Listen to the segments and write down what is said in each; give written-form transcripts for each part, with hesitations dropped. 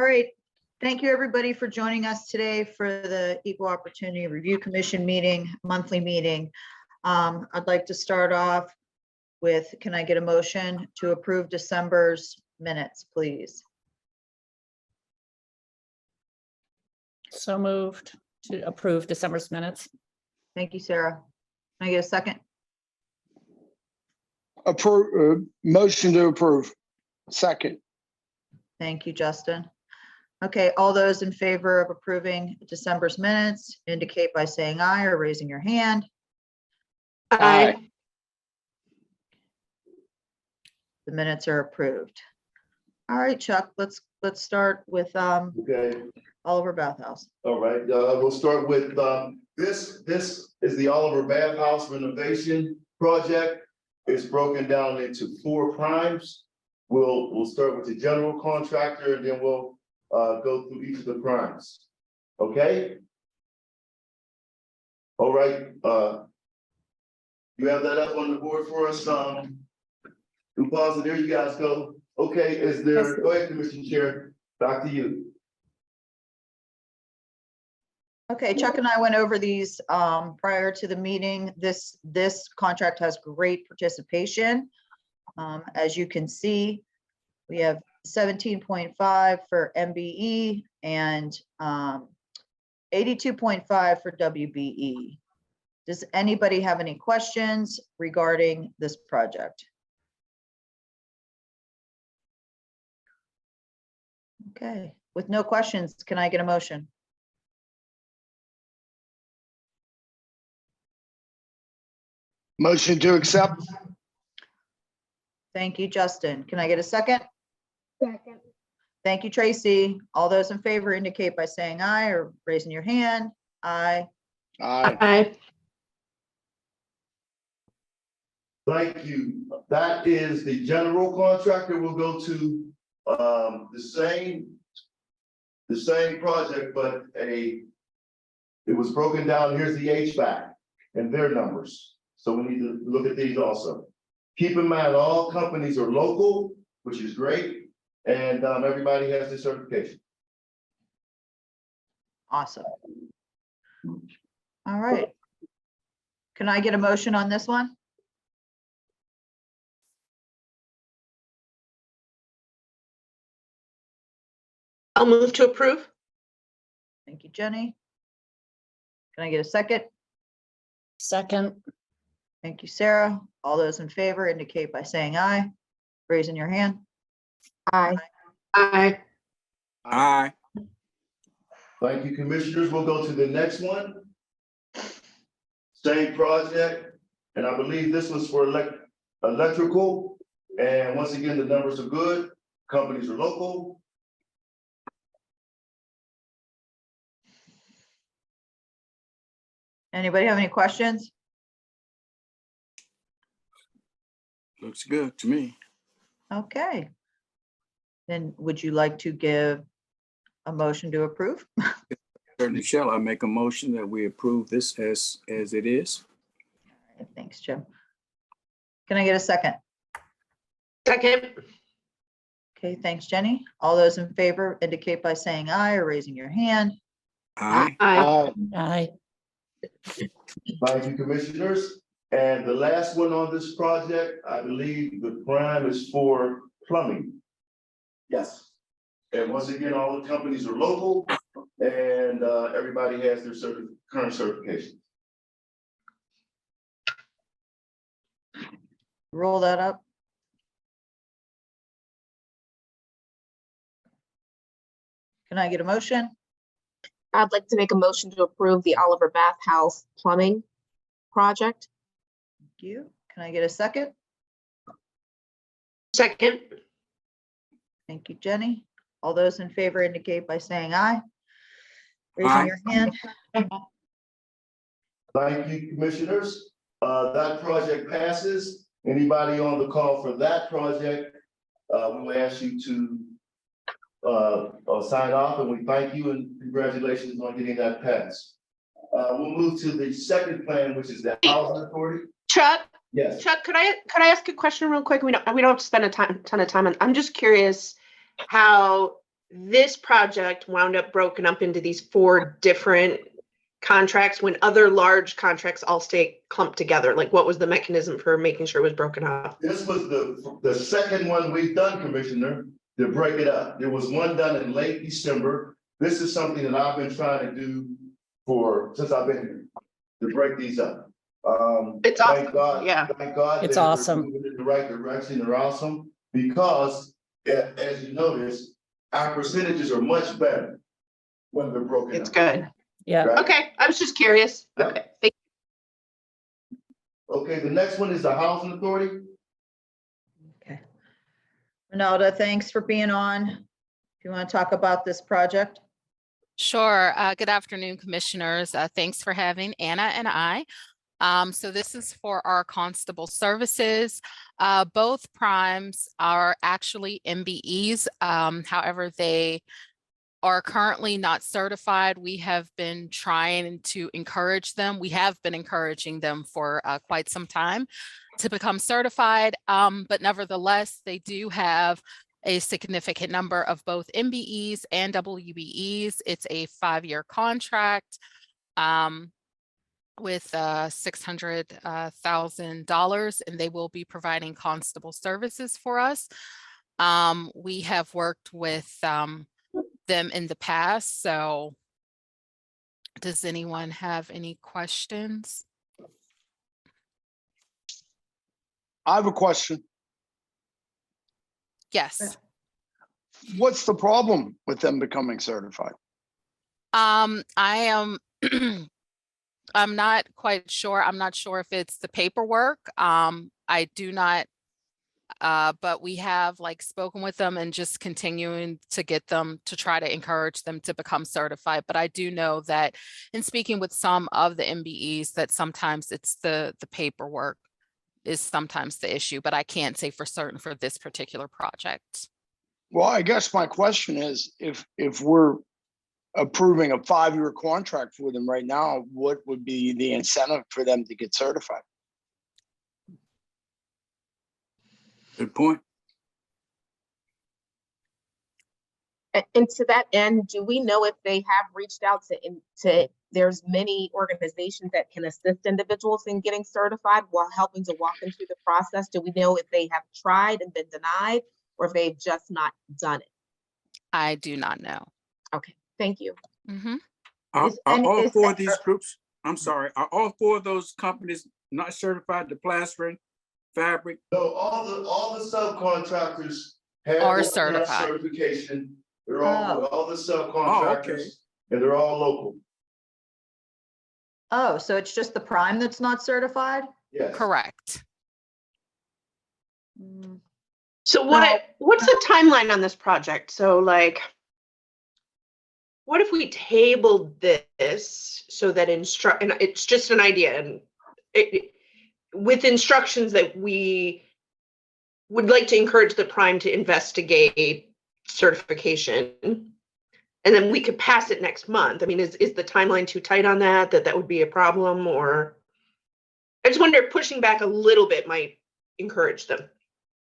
right. Thank you, everybody, for joining us today for the Equal Opportunity Review Commission meeting, monthly meeting. I'd like to start off with, can I get a motion to approve December's minutes, please? So moved to approve December's minutes. Thank you, Sarah. Can I get a second? Motion to approve. Second. Thank you, Justin. Okay, all those in favor of approving December's minutes indicate by saying aye or raising your hand. Aye. The minutes are approved. All right, Chuck, let's start with Okay, Oliver Bathhouse. all right, we'll start with, this is the Oliver Bathhouse renovation project. It's broken down into 4 primes. We'll start with the general contractor and then we'll go through each of the primes. Okay? All right, you have that up on the board for us, do pause it, there you guys go. Okay, is there, go ahead, Commissioner Chair, back to you. Okay, Chuck and I went over these prior to the meeting. This contract has great participation. As you can see, we have 17.5 for MBE and 82.5 for WBE. Does anybody have any questions regarding this project? Okay, with no questions, can I get a motion? Motion to accept. Thank you, Justin. Can I get a second? Second. Thank you, Tracy. All those in favor indicate by saying aye or raising your hand. Aye. Aye. Aye. Thank you. That is the general contractor. We'll go to the same project, but it was broken down. Here's the HVAC and their numbers. So we need to look at these also. Keep in mind, all companies are local, which is great, and everybody has their certification. Awesome. All right. Can I get a motion on this one? I'll move to approve. Thank you, Jenny. Can I get a second? Second. Thank you, Sarah. All those in favor indicate by saying aye, raising your hand. Aye. Aye. Aye. Thank you, commissioners. We'll go to the next one. Same project, and I believe this was for electrical. And once again, the numbers are good. Companies are local. Anybody have any questions? Looks good to me. Okay. Then would you like to give a motion to approve? Certainly shall. I make a motion that we approve this as it is. Thanks, Jim. Can I get a second? Second. Okay, thanks, Jenny. All those in favor indicate by saying aye or raising your hand. Aye. Aye. Aye. Thank you, commissioners. And the last one on this project, I believe the prime is for plumbing. Yes. And once again, all the companies are local and everybody has their current certification. Roll that up. Can I get a motion? I'd like to make a motion to approve the Oliver Bathhouse Plumbing project. Thank you. Can I get a second? Second. Thank you, Jenny. All those in favor indicate by saying aye. Raising Aye. your hand. Thank you, commissioners. That project passes. Anybody on the call for that project, we will ask you to sign off, and we thank you and congratulations on getting that passed. We'll move to the second plan, which is the housing authority. Chuck, Yes. could I ask a question real quick? We don't have to spend a ton of time on. I'm just curious how this project wound up broken up into these 4 different contracts when other large contracts all stay clumped together? Like, what was the mechanism for making sure it was broken up? This was the second one we've done, Commissioner, to break it up. There was one done in late December. This is something that I've been trying to do since I've been here, to break these up. It's Thank awesome. God, Yeah. thank God. It's that we're awesome. moving in the right direction. They're awesome because, as you notice, our percentages are much better when they're broken up. It's good. Yeah, Right? Okay, I was just curious. Yep. Okay, thank Okay, the next one is the Housing Authority. Okay. Renata, thanks for being on. If you want to talk about this project. Sure. Good afternoon, commissioners. Thanks for having Anna and I. So this is for our constable services. Both primes are actually MBEs. However, they are currently not certified. We have been trying to encourage them. We have been encouraging them for quite some time to become certified. But nevertheless, they do have a significant number of both MBEs and WBEs. It's a 5-year contract with $600,000, and they will be providing constable services for us. We have worked with them in the past. So does anyone have any questions? I have a question. Yes. What's the problem with them becoming certified? I am, I'm not quite sure. I'm not sure if it's the paperwork. I do not, but we have like spoken with them and just continuing to get them to try to encourage them to become certified. But I do know that in speaking with some of the MBEs that sometimes it's the paperwork is sometimes the issue, but I can't say for certain for this particular project. Well, I guess my question is, if we're approving a 5-year contract for them right now, what would be the incentive for them to get certified? Good point. And to that end, do we know if they have reached out to there's many organizations that can assist individuals in getting certified while helping to walk them through the process? Do we know if they have tried and been denied, or if they've just not done it? I do not know. Okay, thank you. Mhm. Are Is- are and all is- 4 of these groups, I'm sorry, are all 4 of those companies not certified to plastering, fabric? No, all the subcontractors have Are OSHA certified. certification. They're Oh. all the subcontractors, and they're all local. Oh, so it's just the prime that's not certified? Yes. Correct. Mm, So what's the timeline on this project? So like, what if we tabled this so that and it's just an idea, and with instructions that we would like to encourage the prime to investigate certification, and then we could pass it next month. I mean, is the timeline too tight on that would be a problem? Or I just wonder if pushing back a little bit might encourage them.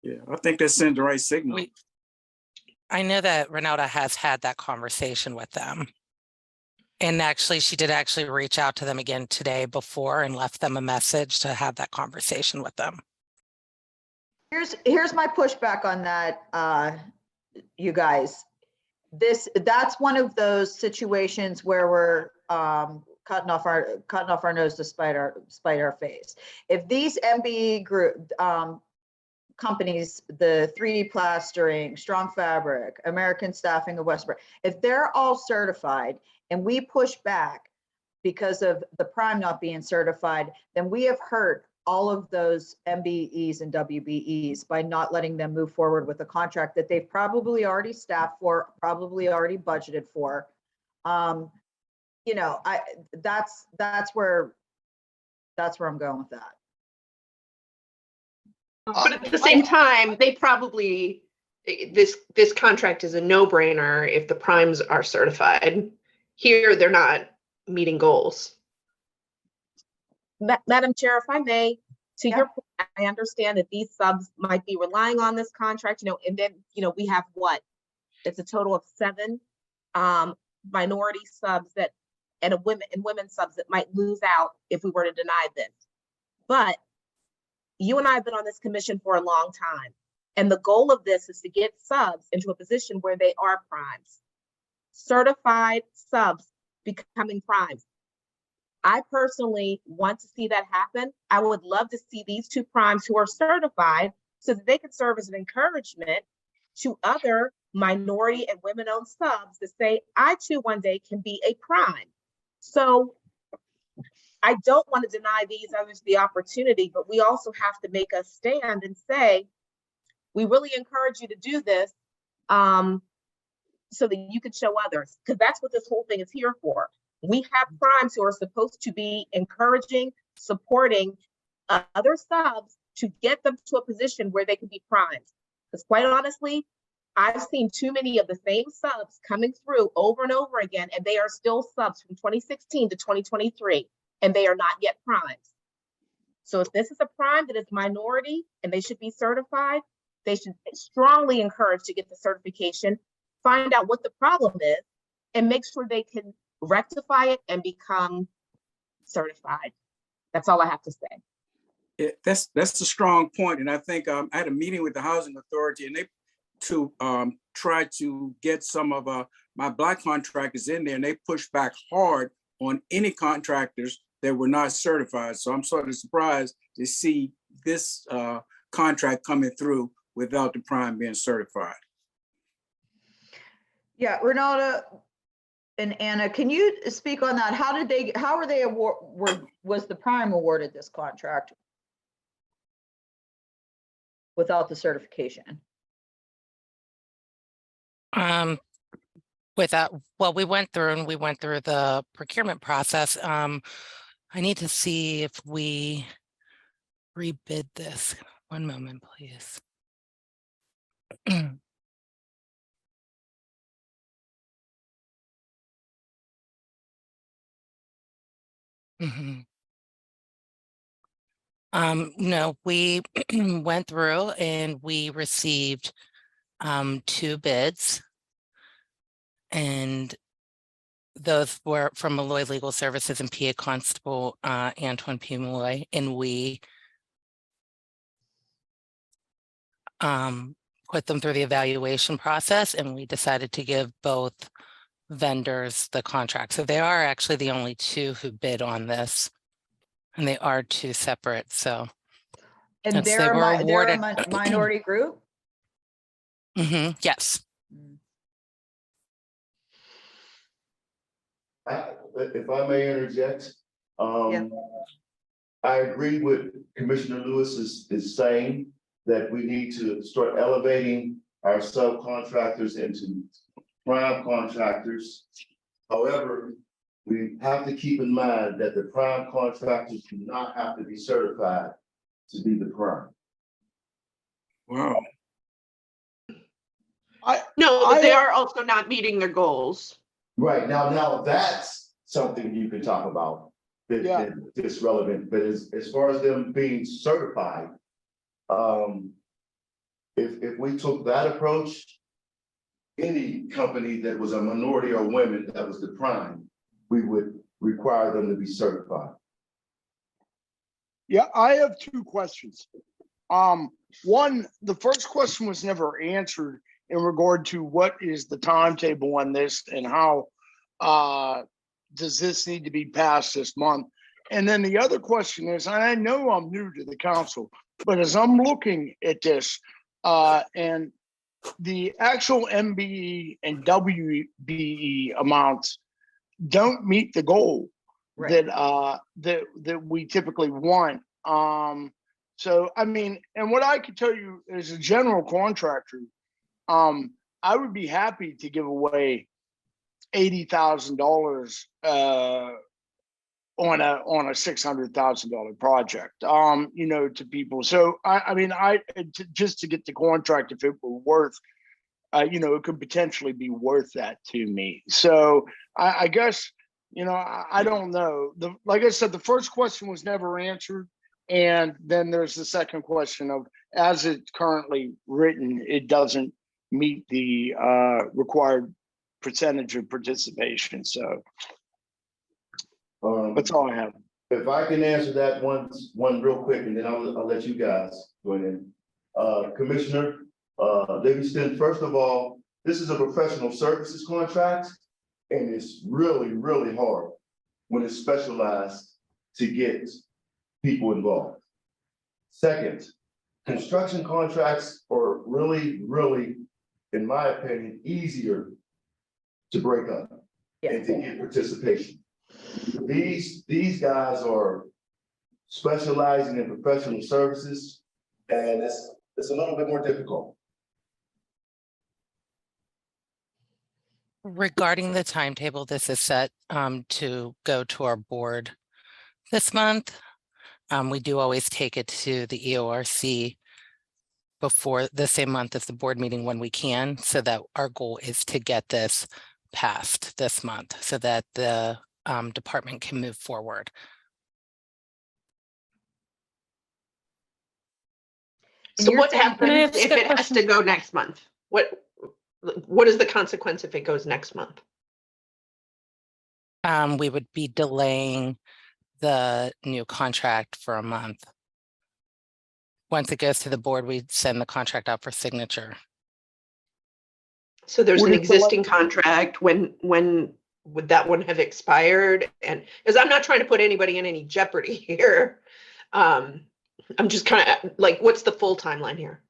Yeah, I think that sends the right signal. I know that Renata has had that conversation with them. And actually, she did actually reach out to them again today before and left them a message to have that conversation with them. Here's my pushback on that, you guys. That's one of those situations where we're cutting off our nose to spite our face. If these MBE group companies, the 3D Plastering, Strong Fabric, American Staffing of Westbrook, if they're all certified and we push back because of the prime not being certified, then we have hurt all of those MBEs and WBEs by not letting them move forward with a contract that they've probably already staffed for, probably already budgeted for. You know, that's where I'm going with that. But at the same time, they probably, this contract is a no-brainer if the primes are certified. Here, they're not meeting goals. Madam Chair, if I may, to Yeah. your point, I understand that these subs might be relying on this contract, and then, we have what? It's a total of 7 minority subs that and women subs that might lose out if we were to deny this. But you and I have been on this commission for a long time. And the goal of this is to get subs into a position where they are primes. Certified subs becoming primes. I personally want to see that happen. I would love to see these 2 primes who are certified so that they can serve as an encouragement to other minority and women-owned subs to say, I too one day can be a prime. So I don't want to deny these others the opportunity, but we also have to make a stand and say, we really encourage you to do this so that you can show others, because that's what this whole thing is here for. We have primes who are supposed to be encouraging, supporting other subs to get them to a position where they can be primes. Because quite honestly, I've seen too many of the same subs coming through over and over again, and they are still subs from 2016 to 2023, and they are not yet primes. So if this is a prime that is minority and they should be certified, they should strongly encourage to get the certification, find out what the problem is, and make sure they can rectify it and become certified. That's all I have to say. That's a strong point. And I think I had a meeting with the housing authority and they to try to get some of my Black contractors in there, and they pushed back hard on any contractors that were not certified. So I'm sort of surprised to see this contract coming through without the prime being certified. Yeah, Renata and Anna, can you speak on that? How were they was the prime awarded this contract without the certification? Well, we went through the procurement process. I need to see if we rebid this. One moment, please. No, we went through and we received 2 bids. And those were from Malloy Legal Services and PA Constable Antoine P. Malloy, and we put them through the evaluation process, and we decided to give both vendors the contract. So they are actually the only 2 who bid on this, and they are 2 separate. So And yes, they're a minority group? Yes. If I may interject, I agree with Commissioner Lewis is saying that we need to start elevating our subcontractors into prime contractors. However, we have to keep in mind that the prime contractors do not have to be certified to be the prime. Wow. No, but they are also not meeting their goals. Right, now that's something you can talk about that's relevant, but as far as them being certified, if we took that approach, any company that was a minority or women that was the prime, we would require them to be certified. Yeah, I have 2 questions. One, the first question was never answered in regard to what is the timetable on this and how does this need to be passed this month? And then the other question is, and I know I'm new to the council, but as I'm looking at this and the actual MBE and WBE amounts don't meet the goal that we typically want. So I mean, and what I could tell you as a general contractor, I would be happy to give away $80,000 on a $600,000 project, you know, to people. So I mean, just to get the contract, if it were worth, you know, it could potentially be worth that to me. So I guess, you know, I don't know. Like I said, the first question was never answered. And then there's the second question of, as it's currently written, it doesn't meet the required percentage of participation. So that's all I have. If I can answer that one real quick, and then I'll let you guys go in. Commissioner Livingston, first of all, this is a professional services contract, and it's really, really hard when it's specialized to get people involved. Second, construction contracts are really, really, in my opinion, easier to break up and to get participation. These guys are specializing in professional services, and it's a little bit more difficult. Regarding the timetable, this is set to go to our board this month. We do always take it to the EORC before the same month as the board meeting when we can, so that our goal is to get this passed this month so that the department can move forward. So you're what saying- Can I happens ask if a it has question? to go next month? What is the consequence if it goes next month? We would be delaying the new contract for a month. Once it goes to the board, we send the contract out for signature. So there's What an is the existing contract, when would that one have expired? And, because I'm not trying to put anybody in any jeopardy here. I'm just kind of like, what's the full timeline here?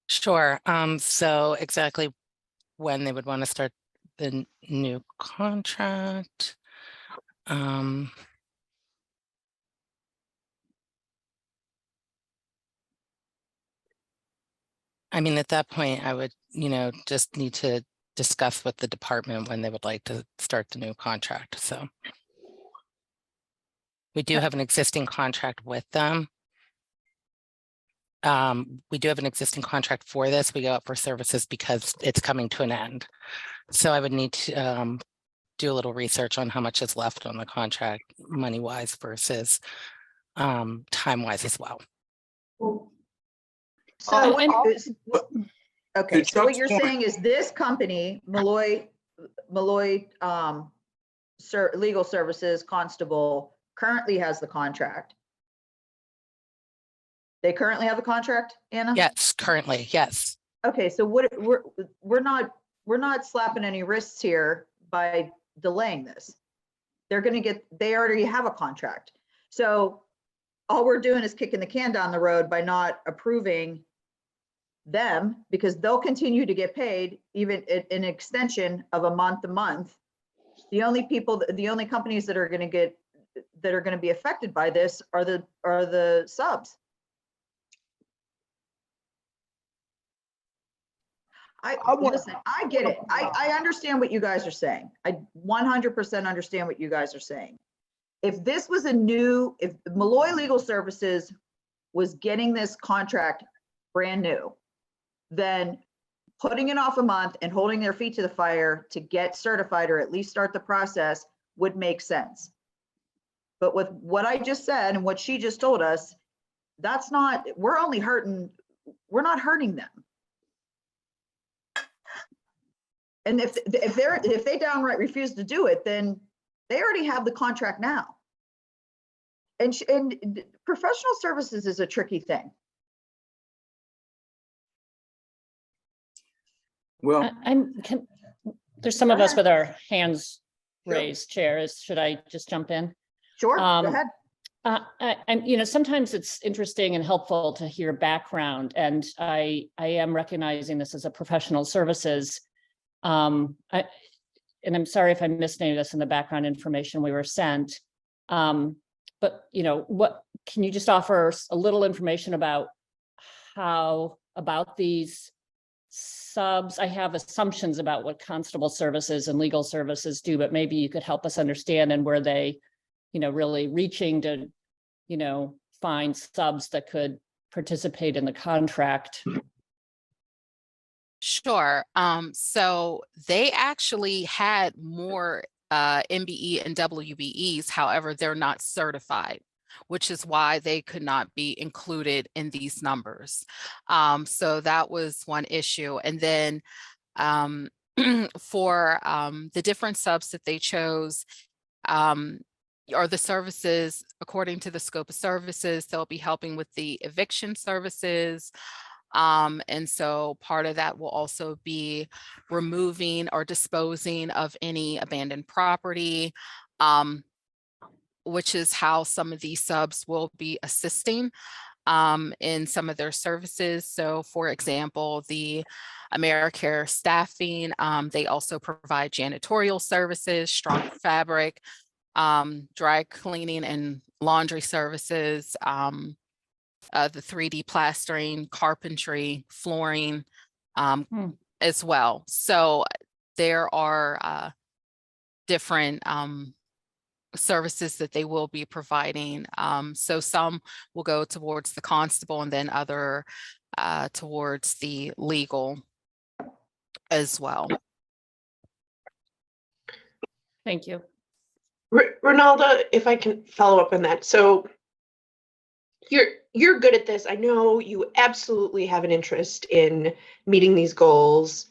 Sure. So exactly when they would want to start the new contract. I mean, at that point, I would, just need to discuss with the department when they would like to start the new contract. So we do have an existing contract with them. We do have an existing contract for this. We go out for services because it's coming to an end. So I would need to do a little research on how much is left on the contract, money-wise versus time-wise as well. So, And- okay, To so what Chuck's you're point- saying is this company, Malloy, Legal Services Constable currently has the contract. They currently have a contract, Anna? Yes, currently, yes. Okay, so we're not slapping any wrists here by delaying this. They already have a contract. So all we're doing is kicking the can down the road by not approving them, because they'll continue to get paid even an extension of a month. The only companies that are going to be affected by this are the subs. Listen, I get it. I understand what you guys are saying. I 100% understand what you guys are saying. If Malloy Legal Services was getting this contract brand new, then putting it off a month and holding their feet to the fire to get certified or at least start the process would make sense. But with what I just said and what she just told us, we're not hurting them. And if they downright refuse to do it, then they already have the contract now. And professional services is a tricky thing. Well, There's some of us with our hands raised, chairs. Should I just jump in? Sure, go ahead. And sometimes it's interesting and helpful to hear background, and I am recognizing this as a professional services. And I'm sorry if I missed any of this in the background information we were sent. But what can you just offer a little information about these subs? I have assumptions about what constable services and legal services do, but maybe you could help us understand, and were they, really reaching to, find subs that could participate in the contract? Sure. So they actually had more MBE and WBEs. However, they're not certified. which is why they could not be included in these numbers. So that was one issue. And then for the different subs that they chose, or the services, according to the scope of services, they'll be helping with the eviction services. And so part of that will also be removing or disposing of any abandoned property, which is how some of these subs will be assisting in some of their services. So for example, the AmeriCare staffing, they also provide janitorial services, strong fabric, dry cleaning and laundry services, the 3D plastering, carpentry, flooring, as well. So there are different services that they will be providing. So some will go towards the constable and then other towards the legal as well. Thank you. Ronaldo, if I can follow up on that. So you're good at this. I know you absolutely have an interest in meeting these goals.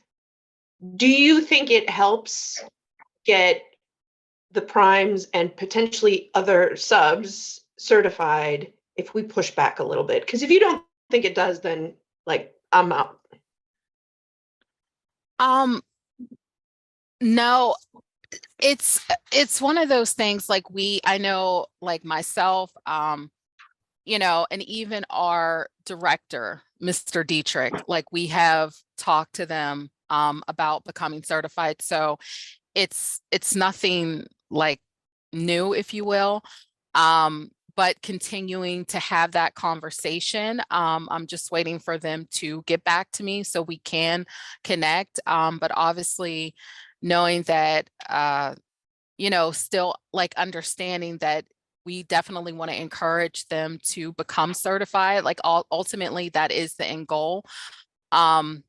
Do you think it helps get the primes and potentially other subs certified if we push back a little bit? Because if you don't think it does, then like I'm out. No, it's one of those things like I know like myself, you know, and even our director, Mr. Dietrich, like we have talked to them about becoming certified. So it's nothing like new, if you will, but continuing to have that conversation. I'm just waiting for them to get back to me so we can connect. But obviously knowing that, you know, still like understanding that we definitely want to encourage them to become certified. Like ultimately that is the end goal. And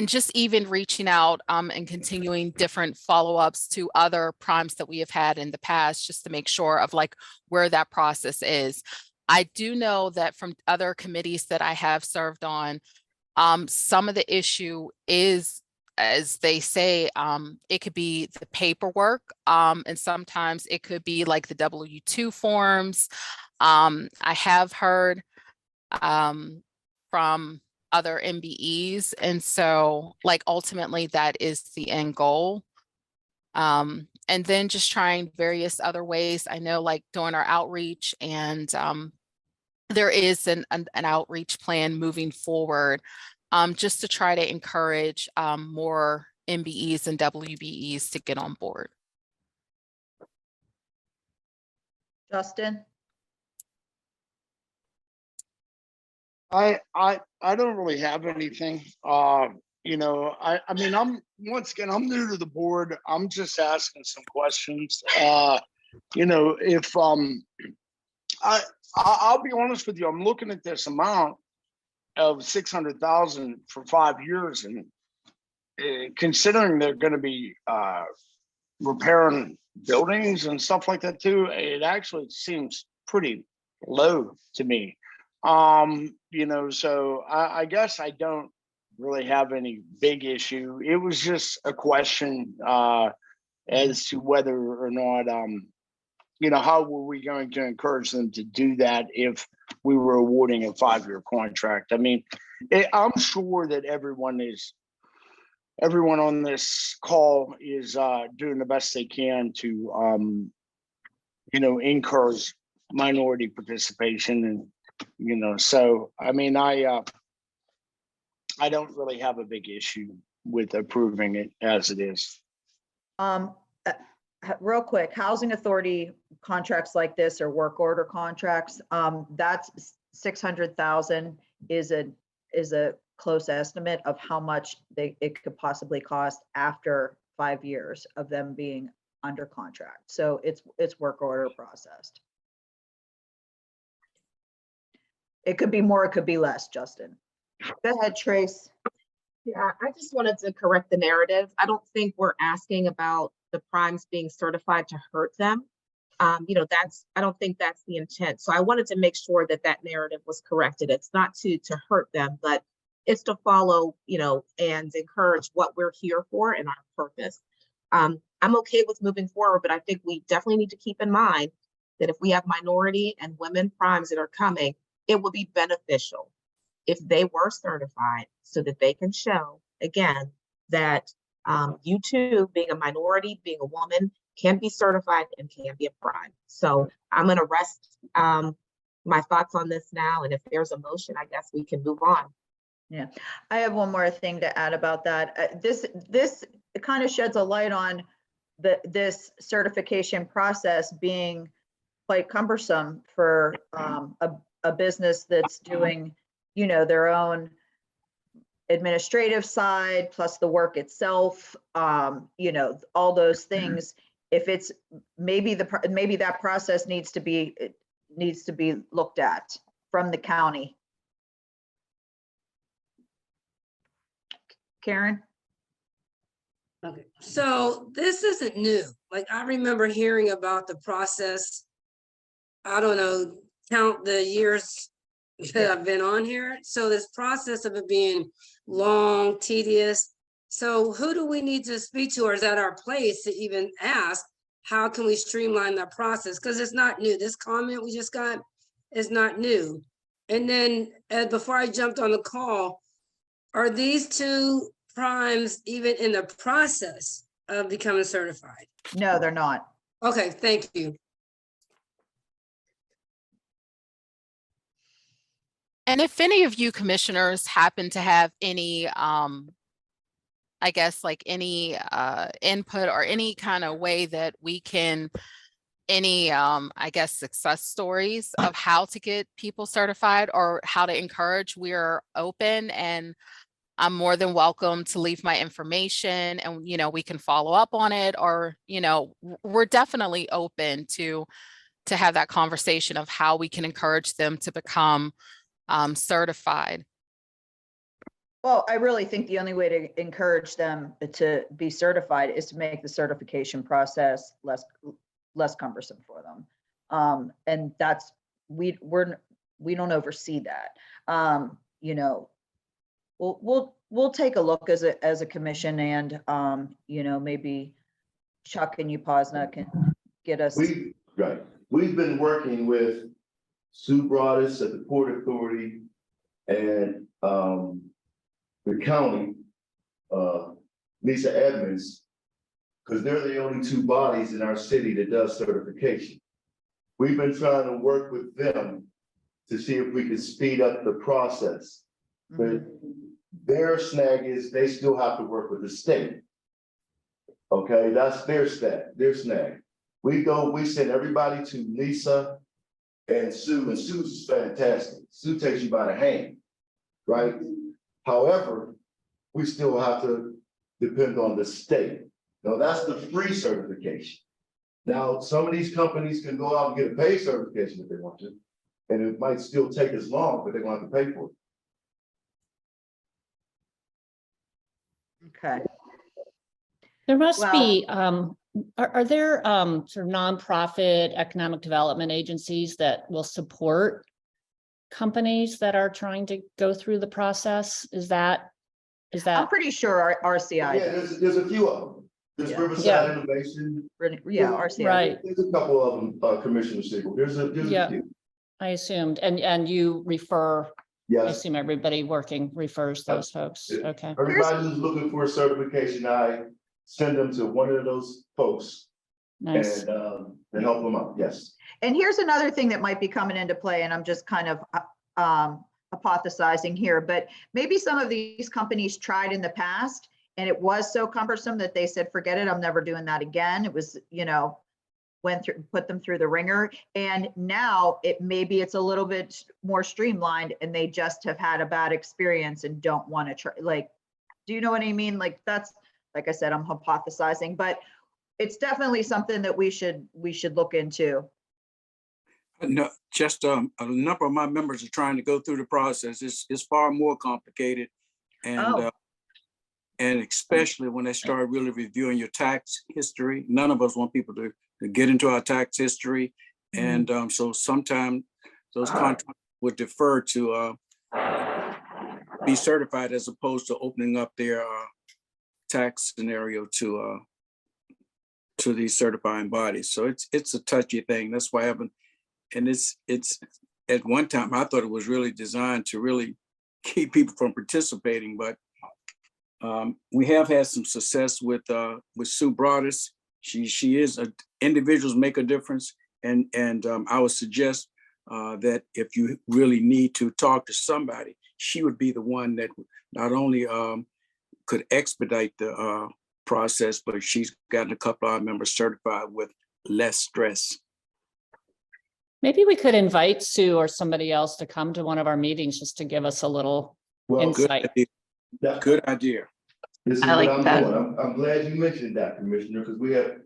just even reaching out and continuing different follow-ups to other primes that we have had in the past, just to make sure of like where that process is. I do know that from other committees that I have served on, some of the issue is, as they say, it could be the paperwork, and sometimes it could be like the W-2 forms. I have heard from other MBEs, and so like ultimately that is the end goal. And then just trying various other ways. I know like doing our outreach, and there is an outreach plan moving forward, just to try to encourage more MBEs and WBEs to get on board. Justin? I don't really have anything. You know, I mean, once again, I'm new to the board. I'm just asking some questions. You know, if I'll be honest with you, I'm looking at this amount of 600,000 for 5 years, and considering they're going to be repairing buildings and stuff like that too, it actually seems pretty low to me. You know, so I guess I don't really have any big issue. It was just a question as to whether or not, you know, how were we going to encourage them to do that if we were awarding a 5-year contract? I mean, I'm sure that everyone on this call is doing the best they can to, you know, encourage minority participation. And, you know, so, I mean, I don't really have a big issue with approving it as it is. Real quick, housing authority contracts like this or work order contracts, that's 600,000 is a close estimate of how much it could possibly cost after 5 years of them being under contract. So it's work order processed. It could be more, it could be less, Justin. Go ahead, Trace. Yeah, I just wanted to correct the narrative. I don't think we're asking about the primes being certified to hurt them. I don't think that's the intent. So I wanted to make sure that that narrative was corrected. It's not to hurt them, but it's to follow, and encourage what we're here for and our purpose. I'm okay with moving forward, but I think we definitely need to keep in mind that if we have minority and women primes that are coming, it would be beneficial if they were certified so that they can show, again, that you too, being a minority, being a woman, can be certified and can be a prime. So I'm going to rest my thoughts on this now. And if there's a motion, I guess we can move on. Yeah, I have one more thing to add about that. This kind of sheds a light on this certification process being quite cumbersome for a business that's doing, their own administrative side plus the work itself, all those things. If it's maybe that process needs to be looked at from the county. Karen? Okay, so this isn't new. Like, I remember hearing about the process. I don't know, count the years that I've been on here. So this process of it being long, tedious. So who do we need to speak to, or is that our place to even ask, how can we streamline that process? Because it's not new. This comment we just got is not new. And then before I jumped on the call, are these two primes even in the process of becoming certified? No, they're not. Okay, thank you. And if any of you commissioners happen to have any, I guess like any input or any kind of way that we can, any, I guess, success stories of how to get people certified or how to encourage, we're open, and I'm more than welcome to leave my information, and, we can follow up on it, or, we're definitely open to have that conversation of how we can encourage them to become certified. Well, I really think the only way to encourage them to be certified is to make the certification process less cumbersome for them. And that's, we don't oversee that. We'll take a look as a commission, and maybe Chuck and Upasna can get us. We've been working with Sue Broadus at the Port Authority and the county, Lisa Edmonds, because they're the only two bodies in our city that does certification. We've been trying to work with them to see if we can speed up the process. But their snag is they still have to work with the state. Okay, that's their snag. We send everybody to Lisa and Sue, and Sue's fantastic. Sue takes you by the hand, right? However, we still have to depend on the state. Now, that's the free certification. Now, some of these companies can go out and get a paid certification if they want to, and it might still take as long, but they're going to have to pay for it. Okay. There must be, are there sort of nonprofit economic development agencies that will support companies that are trying to go through the process? Is that? I'm pretty sure our RCI. Yeah, there's a few of them. There's Riverside Innovation. Yeah, RCI. Right. There's a couple of them, Commissioner Siegel. There's a few. I assumed, and you refer. I Yes. assume everybody working refers those folks. Okay. Everybody who's looking for a certification, I send them to one of those folks. Nice. And help them out. Yes. And here's another thing that might be coming into play, and I'm just kind of hypothesizing here, but maybe some of these companies tried in the past and it was so cumbersome that they said, forget it, I'm never doing that again. It was, put them through the ringer. And now maybe it's a little bit more streamlined and they just have had a bad experience and don't want to try. Like, do you know what I mean? Like, that's, like I said, I'm hypothesizing, but it's definitely something that we should look into. No, just a number of my members are trying to go through the process. It's far more complicated, and and especially when they start really reviewing your tax history. None of us want people to to get into our tax history. And so sometimes those contracts would defer to be certified as opposed to opening up their tax scenario to these certifying bodies. So it's a touchy thing. That's why I haven't, and it's at one time I thought it was really designed to really keep people from participating, but we have had some success with Sue Broadus. She is individuals make a difference, and I would suggest that if you really need to talk to somebody, she would be the one that not only could expedite the process, but she's gotten a couple of our members certified with less stress. Maybe we could invite Sue or somebody else to come to one of our meetings just to give us a little insight. Good idea. This is I like what I'm that. doing. I'm glad you mentioned that, Commissioner, because we have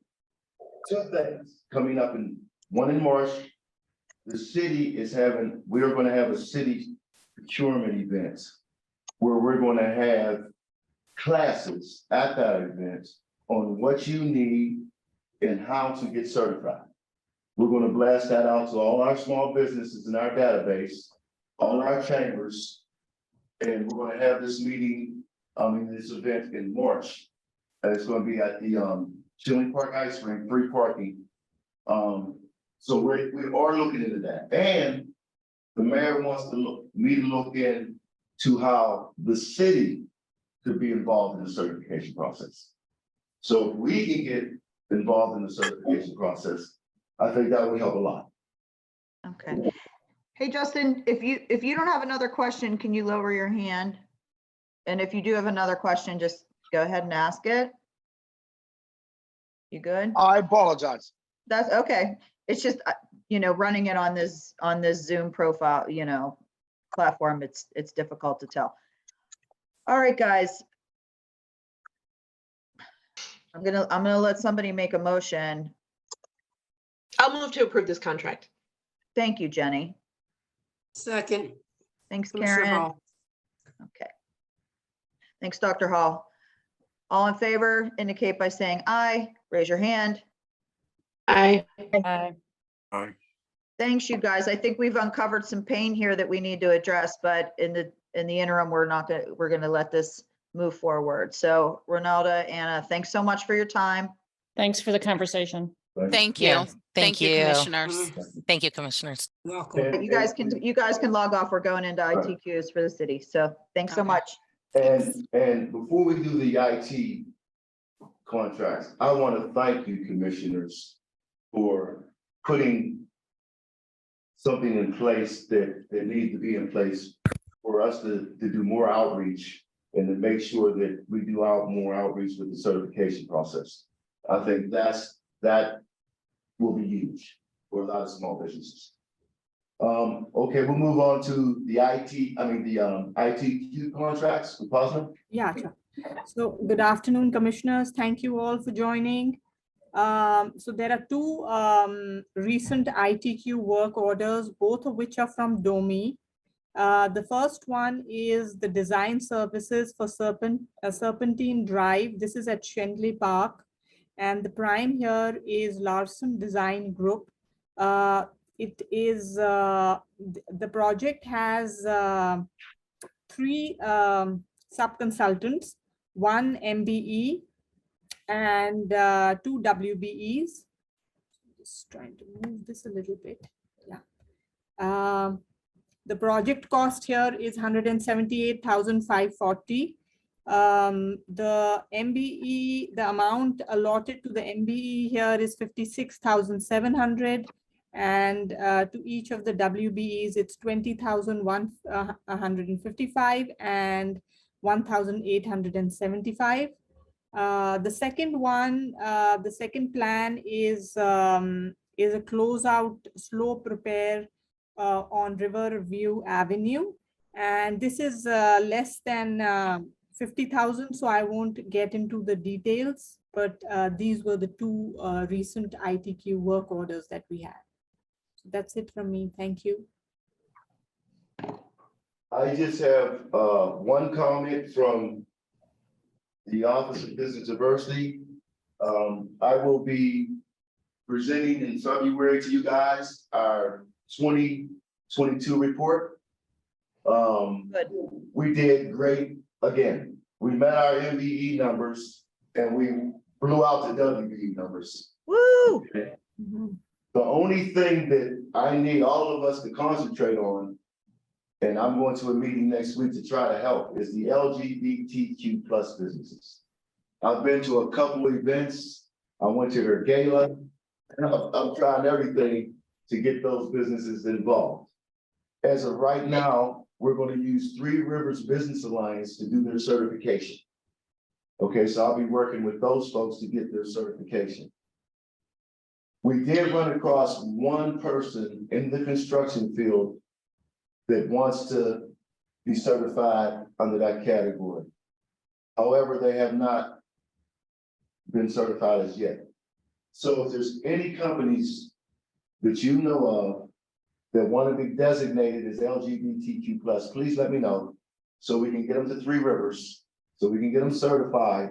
two things coming up, one in March. The city is we are going to have a city procurement event where we're going to have classes at that event on what you need and how to get certified. We're going to blast that out to all our small businesses in our database, all our chambers, and we're going to have this meeting, this event in March. It's going to be at the Chilling Park Ice Rink, free parking. So we are looking into that, and the mayor wants me to look into how the city could be involved in the certification process. So if we can get involved in the certification process, I think that would help a lot. Okay. Hey, Justin, if you don't have another question, can you lower your hand? And if you do have another question, just go ahead and ask it. You good? I apologize. That's okay. It's just, running it on this Zoom profile, platform, it's difficult to tell. All right, guys. I'm gonna let somebody make a motion. I'll move to approve this contract. Thank you, Jenny. Second. Thanks, Commissioner Karen. Hall. Okay. Thanks, Dr. Hall. All in favor, indicate by saying aye. Raise your hand. Aye. Aye. Thanks, you guys. I think we've uncovered some pain here that we need to address, but in the interim, we're gonna let this move forward. So Ronalda, Anna, thanks so much for your time. Thanks for the conversation. Thank you. Yeah, Thank you, commissioners. Thank you, commissioners. Welcome. You guys can log off. We're going into ITQs for the city. So thanks so Okay. much. And before we do the IT contracts, I want to thank you, commissioners, for putting something in place that needs to be in place for us to do more outreach and to make sure that we do more outreach with the certification process. I think that will be huge for a lot of small businesses. Okay, we'll move on to the ITQ contracts. Yeah, sure. So good afternoon, commissioners. Thank you all for joining. So there are two recent ITQ work orders, both of which are from DOMI. The first one is the design services for Serpentine Drive. This is at Shendley Park. And the prime here is Larson Design Group. It is, the project has 3 sub-consultants, 1 MBE and 2 WBEs. Just trying to move this a little bit. Yeah. The project cost here is 178,540. The MBE, the amount allotted to the MBE here is 56,700, and to each of the WBEs, it's 20,155 and 1,875. The second one, the second plan is a closeout slope repair on Riverview Avenue, and this is less than 50,000, so I won't get into the details, but these were the 2 recent ITQ work orders that we had. So that's it from me. Thank you. I just have one comment from the Office of Business Diversity. I will be presenting in February to you guys our 2022 report. Good. We did great again. We met our MBE numbers and we blew out the WBE numbers. Woo! The only thing that I need all of us to concentrate on, and I'm going to a meeting next week to try to help, is the LGBTQ plus businesses. I've been to a couple of events. I went to their gala. And I'm trying everything to get those businesses involved. As of right now, we're going to use Three Rivers Business Alliance to do their certification. Okay, so I'll be working with those folks to get their certification. We did run across one person in the construction field that wants to be certified under that category. However, they have not been certified as yet. So if there's any companies that you know of that want to be designated as LGBTQ plus, please let me know so we can get them to Three Rivers, so we can get them certified,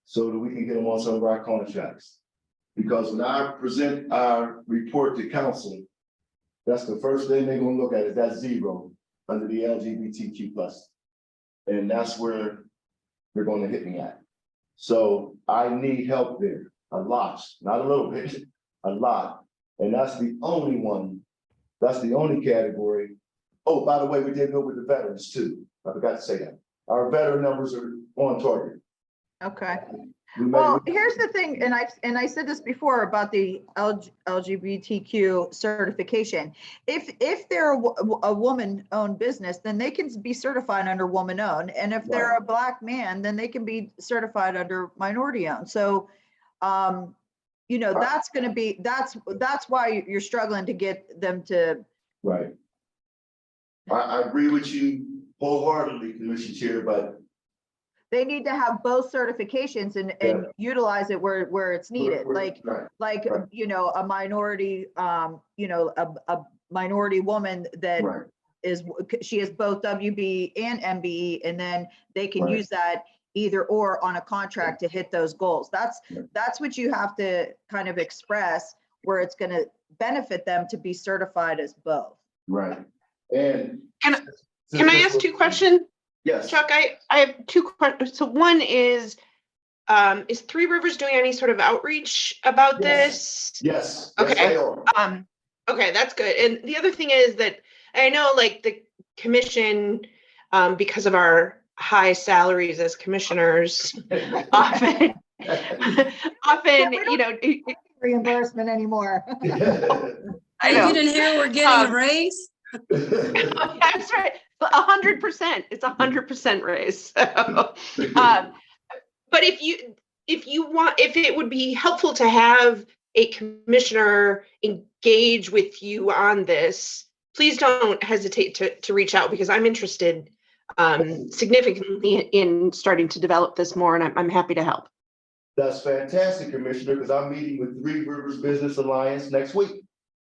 so that we can get them on some of our contracts. Because when I present our report to council, that's the first thing they're gonna look at is that 0 under the LGBTQ plus. And that's where they're gonna hit me at. So I need help there, a lot, not a little bit, a lot. And that's the only one, that's the only category. Oh, by the way, we did go with the veterans too. I forgot to say that. Our veteran numbers are on target. Okay. We made- Well, here's the thing, and I said this before about the LGBTQ certification. If they're a woman-owned business, then they can be certified under woman-owned. And if they're Right. a Black man, then they can be certified under minority-owned. So, you know, that's going to be, that's why you're struggling to get them to. Right. I agree with you wholeheartedly, Commissioner Chair, but They need to have both certifications and utilize it where it's needed. Like, right. you know, a minority, you know, a minority woman that Right. she is both WB and MBE, and then they can Right. use that either or on a contract to hit those goals. That's what you have to kind of express, where it's going to benefit them to be certified as both. Right. And Can I ask 2 questions? Yes. Chuck, I have 2 questions. So one is Three Rivers doing any sort of outreach about this? Yes. Okay. Yes, they are. Okay, that's good. And the other thing is that I know, like, the commission, because of our high salaries as commissioners, often, you know, Reimbursement anymore. I know. You didn't hear we're getting a raise? That's right. 100%. It's 100% raise. So, but if it would be helpful to have a commissioner engage with you on this, please don't hesitate to reach out, because I'm interested significantly in starting to develop this more, and I'm happy to help. That's fantastic, Commissioner, because I'm meeting with Three Rivers Business Alliance next week.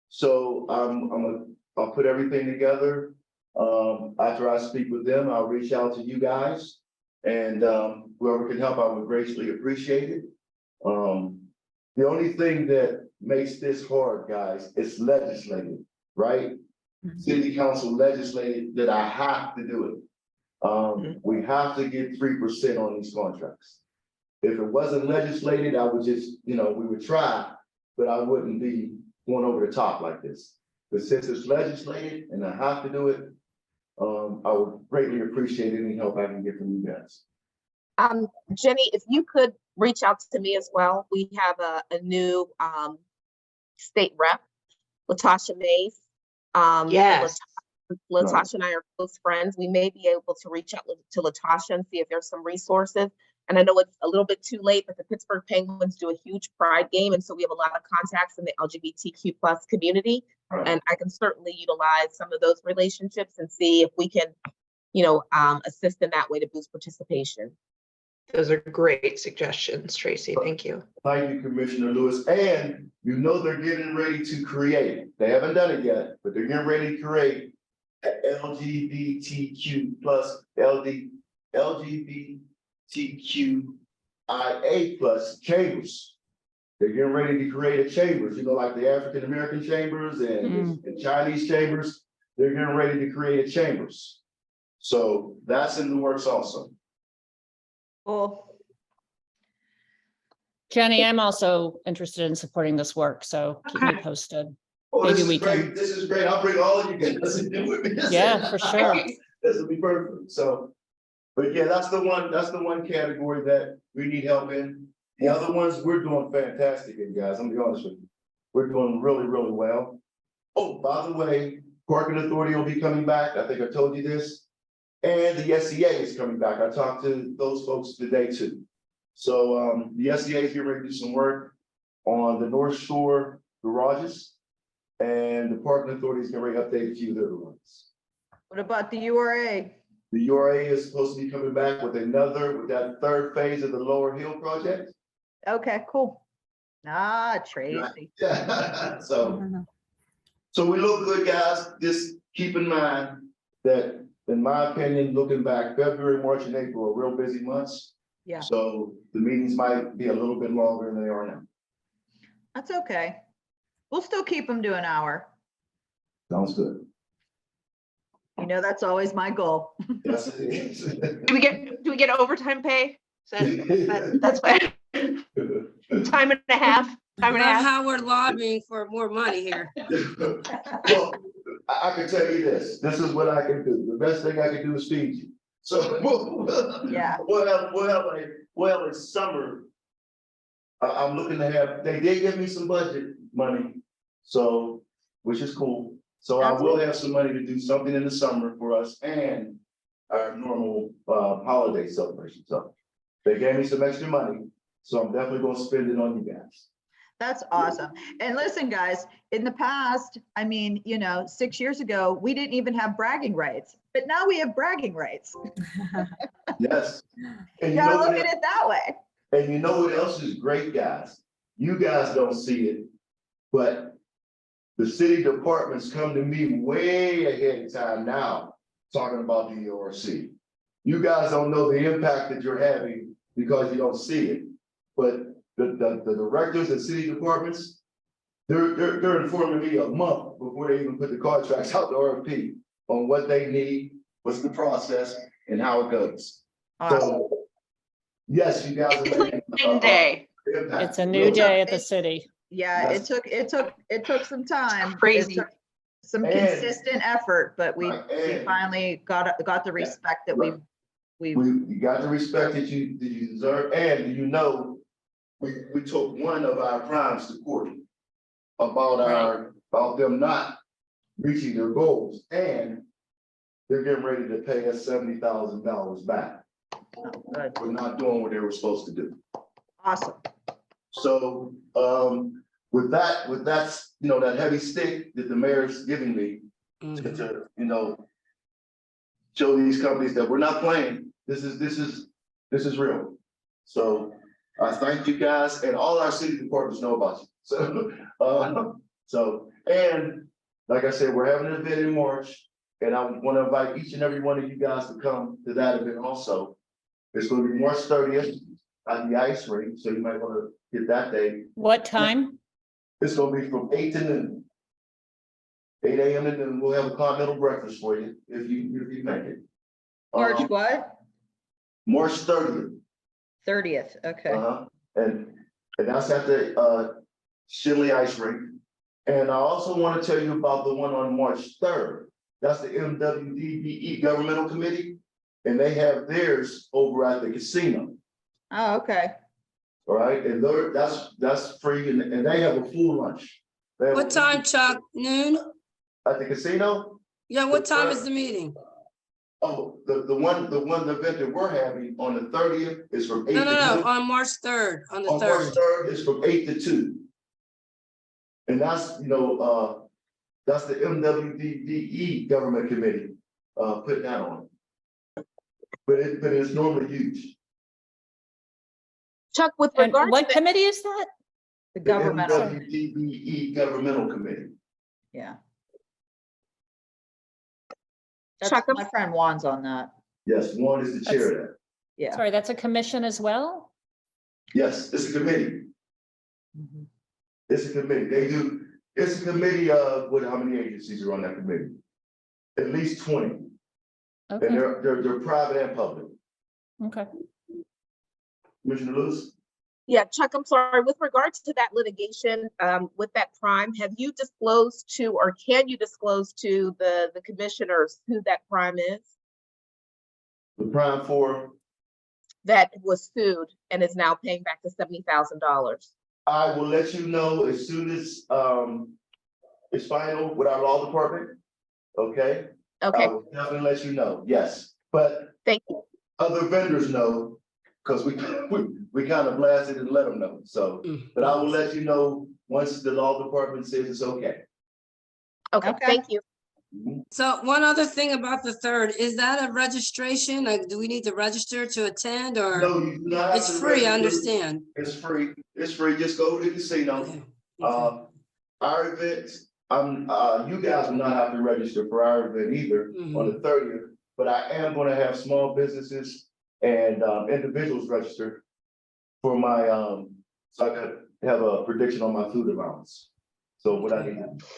So I'll put everything together. After I speak with them, I'll reach out to you guys, and whoever can help, I would greatly appreciate it. The only thing that makes this hard, guys, is legislated, right? City council legislated that I have to do it. We have to get 3% on these contracts. If it wasn't legislated, I would just, you know, we would try, but I wouldn't be going over the top like this. But since it's legislated and I have to do it, I would greatly appreciate any help I can get from you guys. Jenny, if you could reach out to me as well. We have a new state rep, Latasha Mays. Yes. Latasha and I are close friends. We may be able to reach out to Latasha and see if there's some resources. And I know it's a little bit too late, but the Pittsburgh Penguins do a huge pride game. And so we have a lot of contacts in the LGBTQ plus community. Right. And I can certainly utilize some of those relationships and see if we can, you know, assist in that way to boost participation. Those are great suggestions, Tracy. Thank you. Thank you, Commissioner Lewis. And you know they're getting ready to create. They haven't done it yet, but they're getting ready to create LGBTQ plus LGBTQIA plus chambers. They're getting ready to create a chambers, you know, like the African American chambers and Chinese chambers. They're getting ready to create a chambers. So that's in the works also. Cool. Jenny, I'm also interested in supporting this work, so keep me Okay. posted. Oh, Maybe this we is great. can- This is great. I'll bring all of you guys in with me. Yeah, for sure. This will be perfect. So, but yeah, that's the one category that we need help in. The other ones, we're doing fantastic in, guys. I'm gonna be honest with you. We're doing really, really well. Oh, by the way, Parking Authority will be coming back. I think I told you this. And the SEA is coming back. I talked to those folks today too. So the SEA is getting ready to do some work on the North Shore garages. And the Parking Authority is getting ready to update a few of their ones. What about the URA? The URA is supposed to be coming back with that third phase of the Lower Hill project. Okay, cool. Ah, Tracy. Yeah. So we look good, guys. Just keep in mind that, in my opinion, looking back, February, March, and April are real busy months. Yeah. So the meetings might be a little bit longer than they are now. That's okay. We'll still keep them to an hour. Sounds good. You know, that's always my goal. Yes, it is. Do we get overtime pay? That's what, time and a half. About how we're lobbying for more money here. Well, I can tell you this. This is what I can do. The best thing I can do is feed you. So Yeah. we'll have a summer. I'm looking to have. They did give me some budget money, so which is cool. So I will have some money to do something in the summer for us and our normal holiday celebration. So they gave me some extra money, so I'm definitely going to spend it on you guys. That's awesome. And listen, guys, in the past, I mean, you know, 6 years ago, we didn't even have bragging rights, but now we have bragging rights. Yes. And You gotta look at it that way. And you know what else is great, guys? You guys don't see it, but the city departments come to me way ahead of time now, talking about the ERC. You guys don't know the impact that you're having because you don't see it. But the directors and city departments, they're informing me a month before they even put the contracts out to RFP on what they need, what's the process, and how it goes. Awesome. So, yes, you guys It's are like making day. impact. It's a new day at the city. Yeah, Yes. it took some time. Crazy. It took some And- consistent effort, but we And- finally got the respect that Right. we You got the respect that you deserve, and you know, we took one of our crimes to court about them not reaching their goals, and they're getting ready to pay us $70,000 back good. for not doing what they were supposed to do. Awesome. So, with that, you know, that heavy stick that the mayor's giving me to, you know, show these companies that we're not playing. This is real. So I thank you guys, and all our city departments know about you. So, and like I said, we're having an event in March, and I want to invite each and every one of you guys to come to that event also. It's going to be March 30th at the ice rink, so you might want to get that day. What time? It's going to be from 8 to noon. 8 a.m. to noon. We'll have a continental breakfast for you if you make it. March what? March 30th. 30th, okay. And that's at the Shinley Ice Rink. And I also want to tell you about the one on March 3rd. That's the MWDBE Governmental Committee, and they have theirs over at the casino. Oh, okay. All right, and that's free, and they have a full lunch. They have What time, Chuck? Noon? At the casino? Yeah, what time is the meeting? Oh, the event that we're having on the 30th is from 8 No, to no, 2. no, on March 3rd, on the On March 3rd. 3rd is from 8 to 2. And that's, you know, that's the MWDBE Government Committee, putting that on. But it's normally huge. Chuck, with And regard what to committee is that? The The governmental, MWDBE Governmental Committee. yeah. That's Chuck, my friend Juan's on that. Yes, one is the chair of that. Yeah. Sorry, that's a commission as well? Yes, it's a committee. It's a committee. It's a committee of, how many agencies are on that committee? At least 20. And Okay, they're private and public. okay. Commissioner Lewis? Yeah, Chuck, I'm sorry, with regards to that litigation, with that prime, have you disclosed to, or can you disclose to the commissioners who that prime is The prime for, that was sued and is now paying back the $70,000? I will let you know as soon as it's final with our law department. Okay? Okay, I will definitely let you know, yes. But thank you. other vendors know, because we kind of blasted and let them know. So, but I will let you know once the law department says it's okay. Okay, Okay. thank you. So one other thing about the third, is that a registration? Like, do we need to register to attend or? No, you do not have It's to free, I register. understand. It's free. It's free. Just go to the casino. Okay, okay. Our events, you guys will not have to register for our event either on the 30th, but I am gonna have small businesses and individuals register for my, so I can have a prediction on my food allowance. So what I need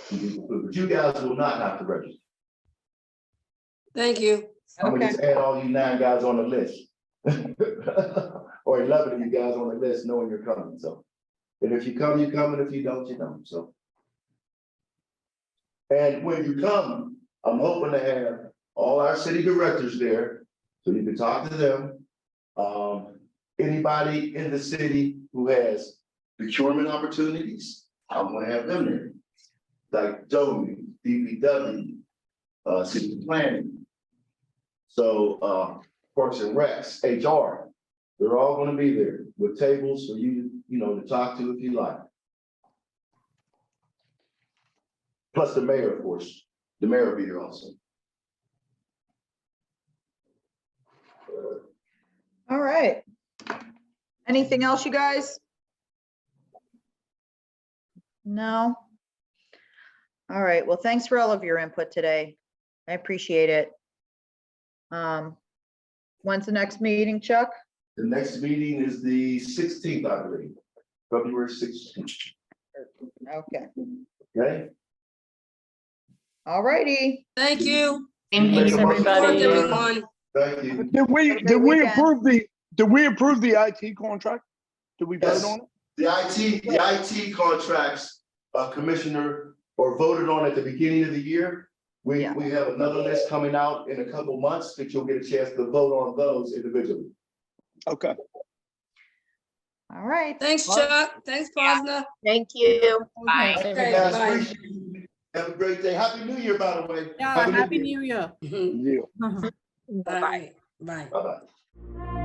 to do for food, but you guys will not have to register. Thank you. I'm gonna Okay. just add all you 9 guys on the list. Or 11 of you guys on the list knowing you're coming, so. And if you come, you come, and if you don't, you don't, so. And when you come, I'm hoping to have all our city directors there, so you can talk to them. Anybody in the city who has procurement opportunities, I want to have them there. Like Joey, DPW, city planning. So, Parks and Recs, HR, they're all going to be there with tables for you, to talk to if you like. Plus the mayor, of course. The mayor will be here also. All right. Anything else, you guys? No? All right, well, thanks for all of your input today. I appreciate it. When's the next meeting, Chuck? The next meeting is the 16th, I believe, February 16th. Okay, Okay? all righty. Thank you. Thanks, Make a motion. Good work, everybody. everyone. Thank you. Did we, Have a did great we weekend. approve the IT contract? Did we vote Yes. on it? The IT contracts, Commissioner, or voted on at the beginning of the year. We Yeah. have another list coming out in a couple months that you'll get a chance to vote on those individually. Okay. All right. Thanks, Chuck. Thanks, Posna. Thank you. Bye. Okay, Guys, bye. appreciate it. Have a great day. Happy New Year, by the way. Yeah, Happy Happy New Year. New Year. Yeah. Bye. Bye. Bye-bye.